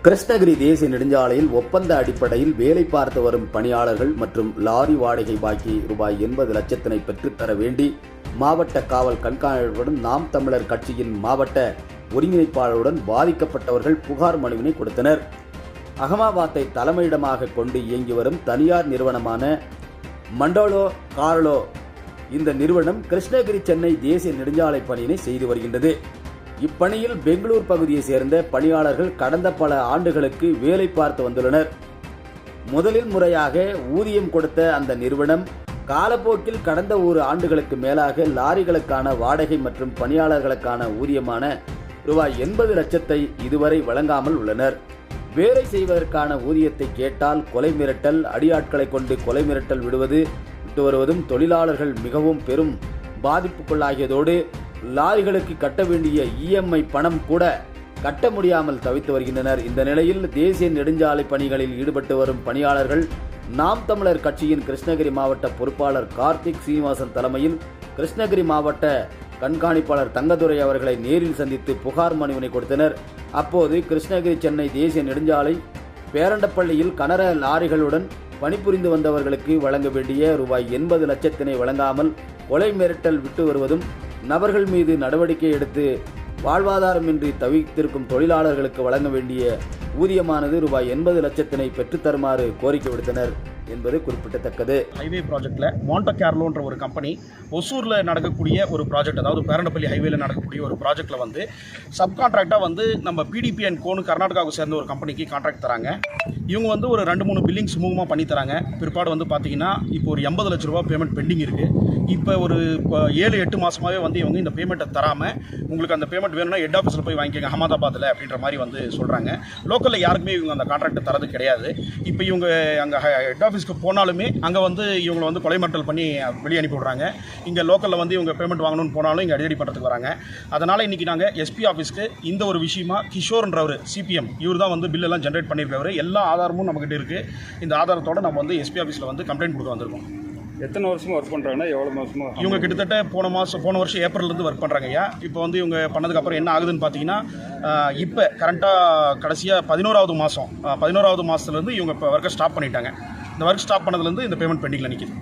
கிருஷ்ணகிரி தேசிய நெடுஞ்சாலையில் ஒப்பந்த அடிப்படையில் வேலை பார்த்து வரும் பணியாளர்கள் மற்றும் லாரி வாடகை பாக்கி ரூபாய் 80 லட்சத்தினை பெற்றுத்தர வேண்டி மாவட்ட காவல் கண்காணிப்பாளருடன் நாம் தமிழர் கட்சியின் மாவட்ட ஒருங்கிணைப்பாளருடன் பாதிக்கப்பட்டவர்கள் புகார் மனுவினை கொடுத்தனர். அகமதாபாத்தை தலைமையிடமாக கொண்டு இயங்கி வரும் தனியார் நிறுவனமான மண்டோலோ கார்லோ இந்த நிறுவனம் கிருஷ்ணகிரி சென்னை தேசிய நெடுஞ்சாலை பணியினை செய்து வருகின்றது. இப்பணியில் பெங்களூர் பகுதியை சேர்ந்த பணியாளர்கள் கடந்த பல ஆண்டுகளுக்கு வேலை பார்த்து வந்துள்ளனர். முதலில் முறையாக ஊதியம் கொடுத்த அந்த நிறுவனம் காலப்போக்கில் கடந்த ஒரு ஆண்டுகளுக்கு மேலாக லாரிகளுக்கான வாடகை மற்றும் பணியாளர்களுக்கான ஊதியமான ரூபாய் 80 லட்சத்தை இதுவரை வழங்காமல் உள்ளனர். வேலை செய்வதற்கான ஊதியத்தை கேட்டால் கொலை மிரட்டல், அடியாட்களை கொண்டு கொலை மிரட்டல் விட்டு வருவதும் தொழிலாளர்கள் மிகவும் பெரும் பாதிப்புக்குள்ளாகியதோடு லாரிகளுக்கு கட்ட வேண்டிய இஎம்ஐ பணம் கூட கட்ட முடியாமல் தவித்து வருகின்றனர். இந்த நிலையில் தேசிய நெடுஞ்சாலை பணிகளில் ஈடுபட்டு வரும் பணியாளர்கள் நாம் தமிழர் கட்சியின் கிருஷ்ணகிரி மாவட்ட பொறுப்பாளர் கார்த்திக் சீனிவாசன் தலைமையில் கிருஷ்ணகிரி மாவட்ட கண்காணிப்பாளர் தங்கதுரை அவர்களை நேரில் சந்தித்து புகார் மனுவினை கொடுத்தனர். அப்போது கிருஷ்ணகிரி சென்னை தேசிய நெடுஞ்சாலை பேரண்டப்பள்ளியில் கனர லாரிகளுடன் பணிபுரிந்து வந்தவர்களுக்கு வழங்க வேண்டிய ரூபாய் 80 லட்சத்தினை வழங்காமல் கொலை மிரட்டல் விட்டு வருவதும், நபர்கள் மீது நடவடிக்கை எடுத்து வாழ்வாதாரமின்றி தவித்திருக்கும் தொழிலாளர்களுக்கு வழங்க வேண்டிய ஊதியமானது ரூபாய் 80 லட்சத்தினை பெற்றுத்தருமாறு கோரிக்கை விடுத்தனர் என்பது குறிப்பிடத்தக்கது. ஹைவே ப்ராஜெக்டில் மாண்டோ கார்லோன்ற ஒரு கம்பெனி ஒசூரில் நடக்கக்கூடிய ஒரு ப்ராஜெக்ட், அதாவது பேரண்டப்பள்ளி ஹைவேல நடக்கக்கூடிய ஒரு ப்ராஜெக்டில் வந்து சப்கான்ட்ராக்டாக வந்து நம்ம பிடிபி அண்ட் கோனு கர்நாடகாவை சேர்ந்த ஒரு கம்பெனிக்கு கான்ட்ராக்ட் தராங்க. இவங்க வந்து ஒரு 2-3 பில்லிங் சுமூகமாக பண்ணி தராங்க. பிற்பாடு வந்து பார்த்தீங்கன்னா இப்போ ஒரு 80 லட்ச ரூபா பேமெண்ட் பெண்டிங் இருக்குது. இப்போ ஒரு 7-8 மாதமாகவே வந்து இவங்க இந்த பேமெண்ட்டை தராமல், உங்களுக்கு அந்த பேமெண்ட் வேணும்னா ஹெட் ஆஃபீஸில் போய் வாங்கிக்கோங்க அகமதாபாத்தில் அப்படின்ற மாதிரி வந்து சொல்கிறாங்க. லோக்கலில் யாருக்குமே இவங்க அந்த கான்ட்ராக்ட் தரது கிடையாது. இப்போ இவங்க அங்கே ஹெட் ஆஃபீஸ்க்கு போனாலுமே அங்கே வந்து இவங்களை வந்து கொலை மிரட்டல் பண்ணி வெளியே அனுப்பி விடுறாங்க. இங்கே லோக்கலில் வந்து இவங்க பேமெண்ட் வாங்கணும்னு போனாலும் இங்கே அடிக்கடி பண்ணுறதுக்கு வராங்க. அதனால் இன்றைக்கி நாங்கள் எஸ்பி ஆஃபீஸ்க்கு இந்த ஒரு விஷயமா கிஷோர்ன்றவர் சிபிஎம் இவர் தான் வந்து பில்லெல்லாம் ஜென்ரேட் பண்ணியிருக்கவர். எல்லா ஆதாரமும் நம்மகிட்ட இருக்குது. இந்த ஆதாரத்தோடு நம்ம வந்து எஸ்பி ஆஃபீஸில் வந்து கம்ப்ளைண்ட் கொடுக்க வந்திருக்கோம். எத்தனை வருஷமாக ஒர்க் பண்ணுறாங்கன்னா எவ்வளோ மாதமாக? இவங்க கிட்டத்தட்ட போன வருஷம் ஏப்ரல்லேருந்து ஒர்க் பண்ணுறாங்க ஐயா. இப்போ வந்து இவங்க பண்ணதுக்கப்புறம் என்ன ஆகுதுன்னு பார்த்தீங்கன்னா, இப்போ கரண்ட்டாக கடைசியாக 11வது மாதத்துலேருந்து இவங்க இப்போ ஒர்க்கை ஸ்டாப் பண்ணிட்டாங்க. இந்த ஒர்க் ஸ்டாப் பண்ணதுலேருந்து இந்த பேமெண்ட் பெண்டிங்கில் நிற்கிது.